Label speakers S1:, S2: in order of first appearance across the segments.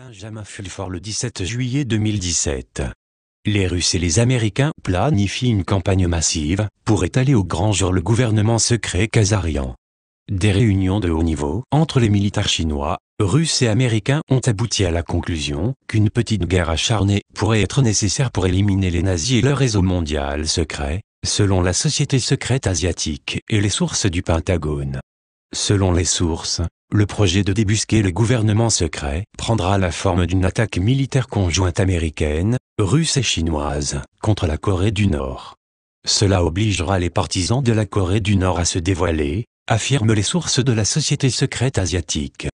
S1: Benjamin Fulford le 17 juillet 2017. Les Russes et les Américains planifient une campagne massive pour étaler au grand jour le gouvernement secret khazarian. Des réunions de haut niveau entre les militaires chinois, russes et américains ont abouti à la conclusion qu'une petite guerre acharnée pourrait être nécessaire pour éliminer les nazis et leur réseau mondial secret, selon la société secrète asiatique et les sources du Pentagone. Selon les sources, le projet de débusquer le gouvernement secret prendra la forme d'une attaque militaire conjointe américaine, russe et chinoise contre la Corée du Nord. Cela obligera les partisans de la Corée du Nord à se dévoiler, affirment les sources de la société secrète asiatique.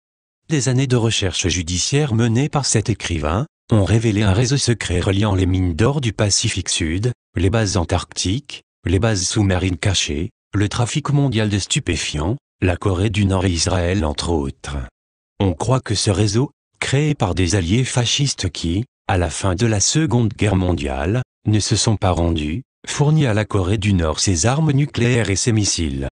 S1: Des années de recherche judiciaire menées par cet écrivain ont révélé un réseau secret reliant les mines d'or du Pacifique Sud, les bases antarctiques, les bases sous-marines cachées, le trafic mondial de stupéfiants, la Corée du Nord et Israël entre autres. On croit que ce réseau, créé par des alliés fascistes qui, à la fin de la Seconde Guerre mondiale, ne se sont pas rendus, fournit à la Corée du Nord ses armes nucléaires et ses missiles.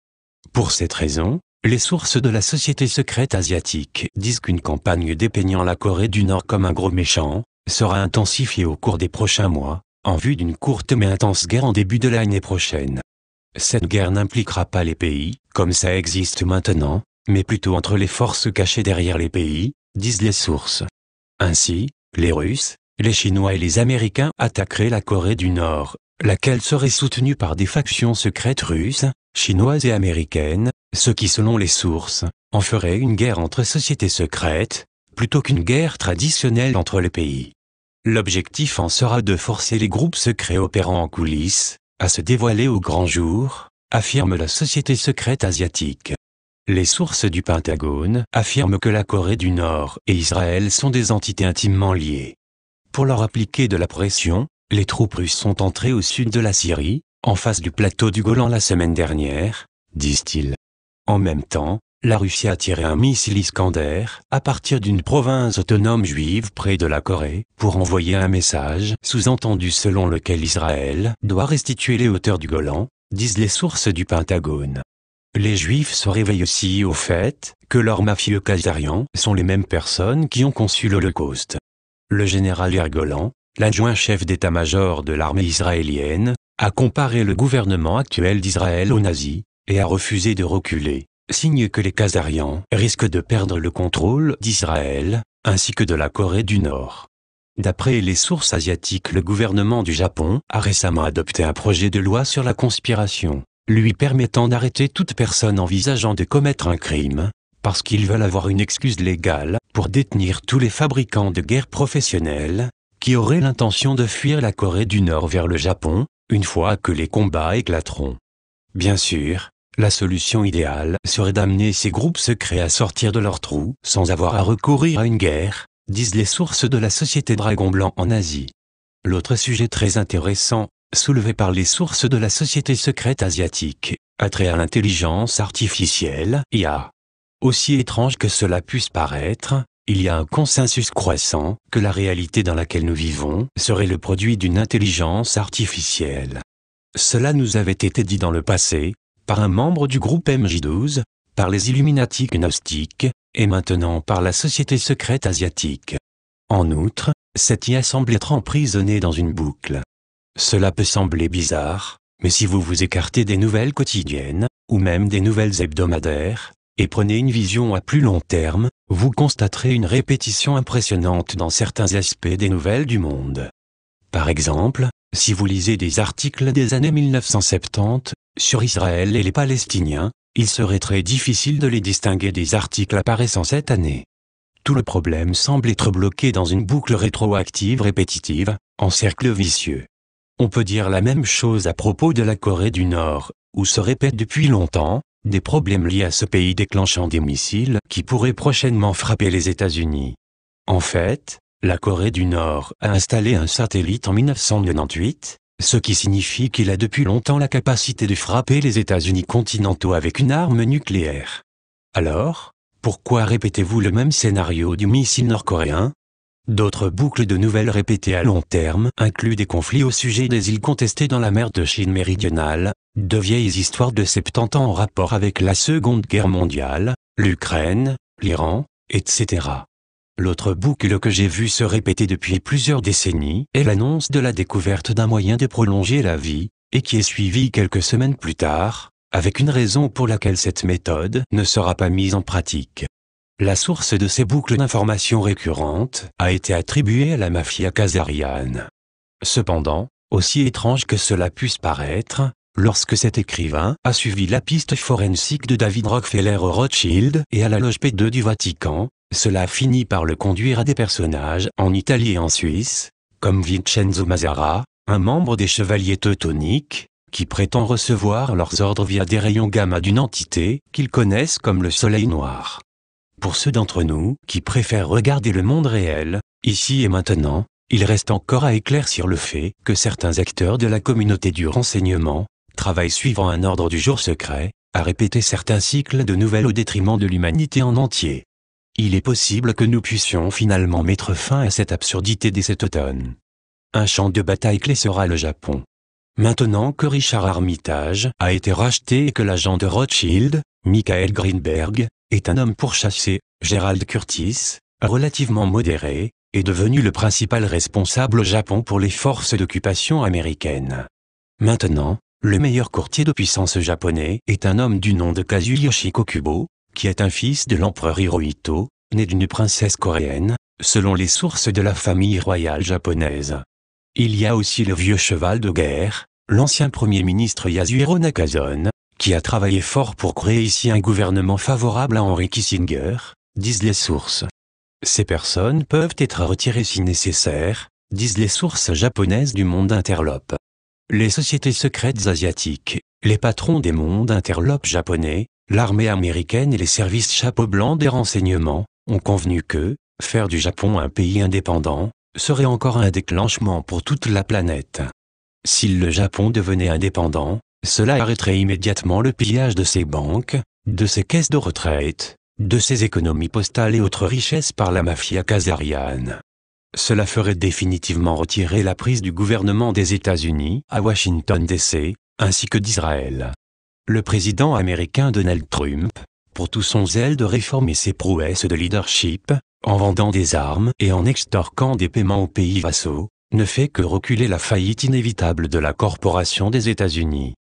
S1: Pour cette raison, les sources de la société secrète asiatique disent qu'une campagne dépeignant la Corée du Nord comme un gros méchant sera intensifiée au cours des prochains mois, en vue d'une courte mais intense guerre en début de l'année prochaine. Cette guerre n'impliquera pas les pays, comme ça existe maintenant, mais plutôt entre les forces cachées derrière les pays, disent les sources. Ainsi, les Russes, les Chinois et les Américains attaqueraient la Corée du Nord, laquelle serait soutenue par des factions secrètes russes, chinoises et américaines, ce qui selon les sources, en ferait une guerre entre sociétés secrètes, plutôt qu'une guerre traditionnelle entre les pays. L'objectif en sera de forcer les groupes secrets opérant en coulisses à se dévoiler au grand jour, affirme la société secrète asiatique. Les sources du Pentagone affirment que la Corée du Nord et Israël sont des entités intimement liées. Pour leur appliquer de la pression, les troupes russes sont entrées au sud de la Syrie, en face du plateau du Golan la semaine dernière, disent-ils. En même temps, la Russie a tiré un missile Iskander à partir d'une province autonome juive près de la Corée pour envoyer un message sous-entendu selon lequel Israël doit restituer les hauteurs du Golan, disent les sources du Pentagone. Les Juifs se réveillent aussi au fait que leurs mafieux khazarians sont les mêmes personnes qui ont conçu l'Holocauste. Le général Yair Golan, l'adjoint chef d'état-major de l'armée israélienne, a comparé le gouvernement actuel d'Israël aux nazis et a refusé de reculer. Signe que les khazarians risquent de perdre le contrôle d'Israël, ainsi que de la Corée du Nord. D'après les sources asiatiques, le gouvernement du Japon a récemment adopté un projet de loi sur la conspiration, lui permettant d'arrêter toute personne envisageant de commettre un crime, parce qu'ils veulent avoir une excuse légale pour détenir tous les fabricants de guerre professionnels, qui auraient l'intention de fuir la Corée du Nord vers le Japon, une fois que les combats éclateront. Bien sûr, la solution idéale serait d'amener ces groupes secrets à sortir de leur trou sans avoir à recourir à une guerre, disent les sources de la société Dragon Blanc en Asie. L'autre sujet très intéressant, soulevé par les sources de la société secrète asiatique, a trait à l'intelligence artificielle, IA. Aussi étrange que cela puisse paraître, il y a un consensus croissant que la réalité dans laquelle nous vivons serait le produit d'une intelligence artificielle. Cela nous avait été dit dans le passé, par un membre du groupe MJ12, par les Illuminati gnostiques, et maintenant par la société secrète asiatique. En outre, cette IA semble être emprisonnée dans une boucle. Cela peut sembler bizarre, mais si vous vous écartez des nouvelles quotidiennes, ou même des nouvelles hebdomadaires, et prenez une vision à plus long terme, vous constaterez une répétition impressionnante dans certains aspects des nouvelles du monde. Par exemple, si vous lisez des articles des années 1970, sur Israël et les Palestiniens, il serait très difficile de les distinguer des articles apparaissant cette année. Tout le problème semble être bloqué dans une boucle rétroactive répétitive, en cercle vicieux. On peut dire la même chose à propos de la Corée du Nord, où se répètent depuis longtemps des problèmes liés à ce pays déclenchant des missiles qui pourraient prochainement frapper les États-Unis. En fait, la Corée du Nord a installé un satellite en 1998, ce qui signifie qu'il a depuis longtemps la capacité de frapper les États-Unis continentaux avec une arme nucléaire. Alors, pourquoi répétez-vous le même scénario du missile nord-coréen ? D'autres boucles de nouvelles répétées à long terme incluent des conflits au sujet des îles contestées dans la mer de Chine méridionale, de vieilles histoires de 70 ans en rapport avec la Seconde Guerre mondiale, l'Ukraine, l'Iran, etc. L'autre boucle que j'ai vu se répéter depuis plusieurs décennies est l'annonce de la découverte d'un moyen de prolonger la vie, et qui est suivie quelques semaines plus tard, avec une raison pour laquelle cette méthode ne sera pas mise en pratique. La source de ces boucles d'informations récurrentes a été attribuée à la mafia khazariane. Cependant, aussi étrange que cela puisse paraître, lorsque cet écrivain a suivi la piste forensique de David Rockefeller au Rothschild et à la loge P2 du Vatican, cela a fini par le conduire à des personnages en Italie et en Suisse, comme Vincenzo Mazzara, un membre des Chevaliers Teutoniques, qui prétend recevoir leurs ordres via des rayons gamma d'une entité qu'ils connaissent comme le Soleil Noir. Pour ceux d'entre nous qui préfèrent regarder le monde réel, ici et maintenant, il reste encore à éclaircir le fait que certains acteurs de la communauté du renseignement travaillent suivant un ordre du jour secret, à répéter certains cycles de nouvelles au détriment de l'humanité en entier. Il est possible que nous puissions finalement mettre fin à cette absurdité dès cet automne. Un champ de bataille clé sera le Japon. Maintenant que Richard Armitage a été racheté et que l'agent de Rothschild, Michael Greenberg, est un homme pourchassé, Gerald Curtis, relativement modéré, est devenu le principal responsable au Japon pour les forces d'occupation américaines. Maintenant, le meilleur courtier de puissance japonais est un homme du nom de Kazuyoshi Kokubo, qui est un fils de l'empereur Hirohito, né d'une princesse coréenne, selon les sources de la famille royale japonaise. Il y a aussi le vieux cheval de guerre, l'ancien premier ministre Yasuhiro Nakazone, qui a travaillé fort pour créer ici un gouvernement favorable à Henry Kissinger, disent les sources. Ces personnes peuvent être retirées si nécessaire, disent les sources japonaises du monde interlope. Les sociétés secrètes asiatiques, les patrons des mondes interlopes japonais, l'armée américaine et les services chapeau blanc des renseignements, ont convenu que, faire du Japon un pays indépendant, serait encore un déclenchement pour toute la planète. Si le Japon devenait indépendant, cela arrêterait immédiatement le pillage de ses banques, de ses caisses de retraite, de ses économies postales et autres richesses par la mafia khazariane. Cela ferait définitivement retirer la prise du gouvernement des États-Unis à Washington D.C., ainsi que d'Israël. Le président américain Donald Trump, pour tout son zèle de réformer ses prouesses de leadership, en vendant des armes et en extorquant des paiements aux pays vassaux, ne fait que reculer la faillite inévitable de la corporation des États-Unis.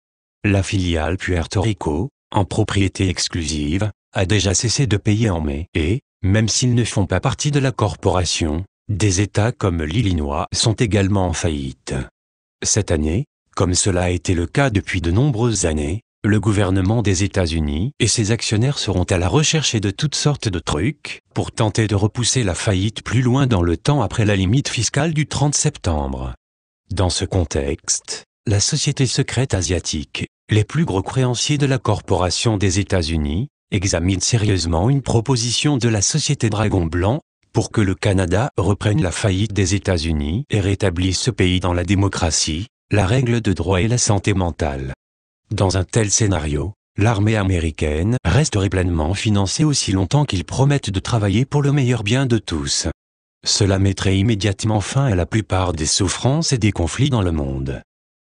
S1: La filiale Puerto Rico, en propriété exclusive, a déjà cessé de payer en mai et, même s'ils ne font pas partie de la corporation, des États comme l'Illinois sont également en faillite. Cette année, comme cela a été le cas depuis de nombreuses années, le gouvernement des États-Unis et ses actionnaires seront à la recherche de toutes sortes de trucs pour tenter de repousser la faillite plus loin dans le temps après la limite fiscale du 30 septembre. Dans ce contexte, la société secrète asiatique, les plus gros créanciers de la corporation des États-Unis, examine sérieusement une proposition de la société Dragon Blanc pour que le Canada reprenne la faillite des États-Unis et rétablisse ce pays dans la démocratie, la règle de droit et la santé mentale. Dans un tel scénario, l'armée américaine resterait pleinement financée aussi longtemps qu'ils promettent de travailler pour le meilleur bien de tous. Cela mettrait immédiatement fin à la plupart des souffrances et des conflits dans le monde.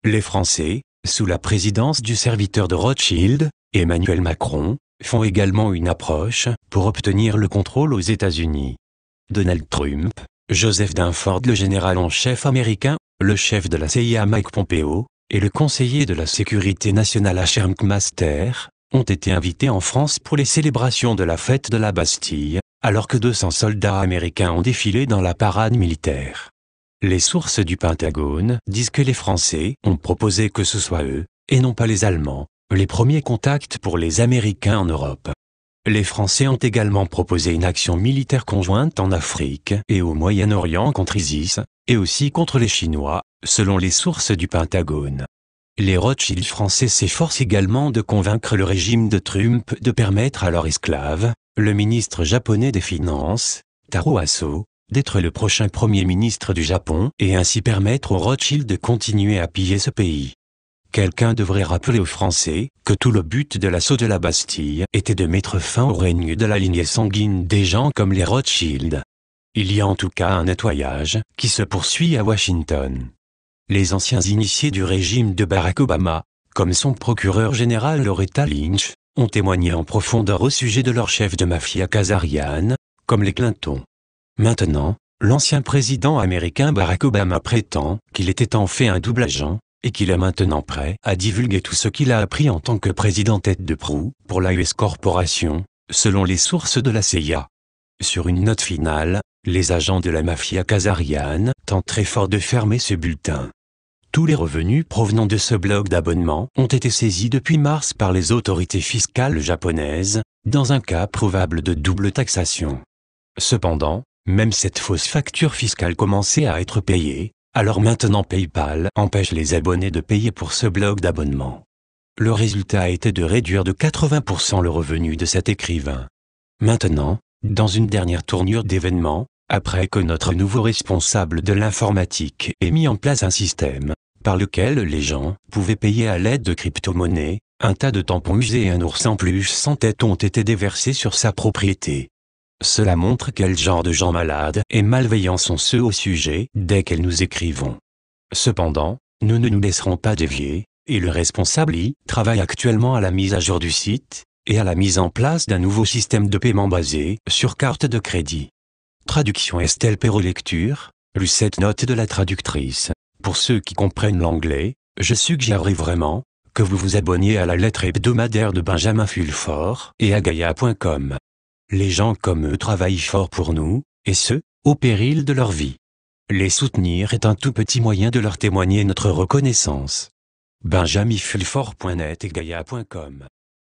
S1: Les Français, sous la présidence du serviteur de Rothschild, Emmanuel Macron, font également une approche pour obtenir le contrôle aux États-Unis. Donald Trump, Joseph Dunford, le général en chef américain, le chef de la CIA Mike Pompeo, et le conseiller de la sécurité nationale H.R. McMaster, ont été invités en France pour les célébrations de la fête de la Bastille, alors que 200 soldats américains ont défilé dans la parade militaire. Les sources du Pentagone disent que les Français ont proposé que ce soit eux, et non pas les Allemands, les premiers contacts pour les Américains en Europe. Les Français ont également proposé une action militaire conjointe en Afrique et au Moyen-Orient contre ISIS, et aussi contre les Chinois, selon les sources du Pentagone. Les Rothschild français s'efforcent également de convaincre le régime de Trump de permettre à leur esclave, le ministre japonais des Finances, Taro Aso, d'être le prochain premier ministre du Japon et ainsi permettre aux Rothschild de continuer à piller ce pays. Quelqu'un devrait rappeler aux Français que tout le but de l'assaut de la Bastille était de mettre fin au règne de la lignée sanguine des gens comme les Rothschild. Il y a en tout cas un nettoyage qui se poursuit à Washington. Les anciens initiés du régime de Barack Obama, comme son procureur général Loretta Lynch, ont témoigné en profondeur au sujet de leur chef de mafia khazariane, comme les Clinton. Maintenant, l'ancien président américain Barack Obama prétend qu'il était en fait un double agent, et qu'il est maintenant prêt à divulguer tout ce qu'il a appris en tant que président tête de proue pour la US Corporation, selon les sources de la CIA. Sur une note finale, les agents de la mafia khazariane tentent très fort de fermer ce bulletin. Tous les revenus provenant de ce bloc d'abonnement ont été saisis depuis mars par les autorités fiscales japonaises, dans un cas probable de double taxation. Cependant, même cette fausse facture fiscale commençait à être payée, alors maintenant PayPal empêche les abonnés de payer pour ce bloc d'abonnement. Le résultat a été de réduire de 80% le revenu de cet écrivain. Maintenant, dans une dernière tournure d'événements, après que notre nouveau responsable de l'informatique ait mis en place un système par lequel les gens pouvaient payer à l'aide de crypto-monnaies, un tas de tampons usés et un ours en peluche sans tête ont été déversés sur sa propriété. Cela montre quel genre de gens malades et malveillants sont ceux au sujet desquels nous écrivons. Cependant, nous ne nous laisserons pas dévier, et le responsable y travaille actuellement à la mise à jour du site, et à la mise en place d'un nouveau système de paiement basé sur carte de crédit. Traduction Estelle Perrault lecture, lu cette note de la traductrice. Pour ceux qui comprennent l'anglais, je suggérerais vraiment que vous vous abonniez à la lettre hebdomadaire de Benjamin Fulford et à Gaia.com. Les gens comme eux travaillent fort pour nous, et ce, au péril de leur vie. Les soutenir est un tout petit moyen de leur témoigner notre reconnaissance. benjaminfulford.net et Gaia.com